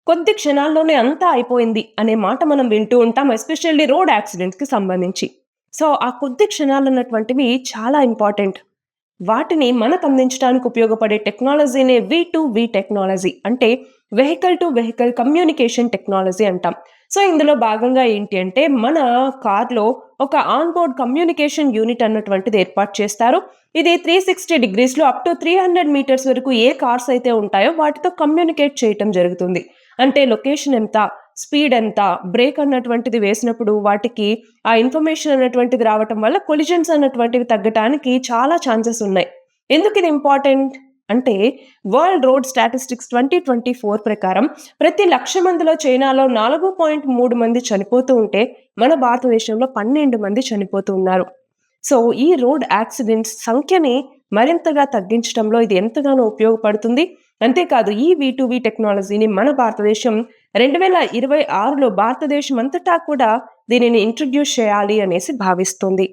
కొద్ది క్షణాల్లోనే అంతా అయిపోయింది అనే మాట మనం వింటూ ఉంటాం. ఎస్పెషల్లీ రోడ్ యాక్సిడెంట్స్‌కి సంబంధించి. సో, ఆ కొద్ది క్షణాలన్నటువంటివి చాలా ఇంపార్టెంట్. వాటిని మనకు అందించడానికి ఉపయోగపడే టెక్నాలజీనే వి టెక్నాలజీ. అంటే vehicle to vehicle communication technology అంటాం. సో, ఇందులో భాగంగా ఏంటి అంటే మన కార్‌లో ఒక ఆన్ బోర్డ్ కమ్యూనికేషన్ యూనిట్ అన్నటువంటిది ఏర్పాటు చేస్తారు. ఇది 360 డిగ్రీస్‌లో అప్ టు 300 మీటర్స్ వరకు ఏ కార్స్ అయితే ఉంటాయో వాటితో కమ్యూనికేట్ చేయటం జరుగుతుంది. అంటే లొకేషన్ ఎంత, స్పీడ్ ఎంత, బ్రేక్ అన్నటువంటిది వేసినప్పుడు వాటికి ఆ ఇన్ఫర్మేషన్ అన్నటువంటిది రావటం వల్ల కొలిజన్స్ అన్నటువంటివి తగ్గటానికి చాలా ఛాన్సెస్ ఉన్నాయి. ఎందుకిది ఇంపార్టెంట్? అంటే వరల్డ్ రోడ్ స్టాటిస్టిక్స్ 2024 ప్రకారం ప్రతి 1,00,000 మందిలో చైనాలో 4.3 మంది చనిపోతూ ఉంటే, మన భారతదేశంలో 12 మంది చనిపోతూ ఉన్నారు. సో, ఈ రోడ్ యాక్సిడెంట్స్ సంఖ్యని మరింతగా తగ్గించటంలో ఇది ఎంతగానో ఉపయోగపడుతుంది. అంతేకాదు ఈ వి టెక్నాలజీని మన భారతదేశం 2026లో భారతదేశం అంతటా కూడా దీనిని ఇంట్రొడ్యూస్ చేయాలి అనేసి భావిస్తుంది.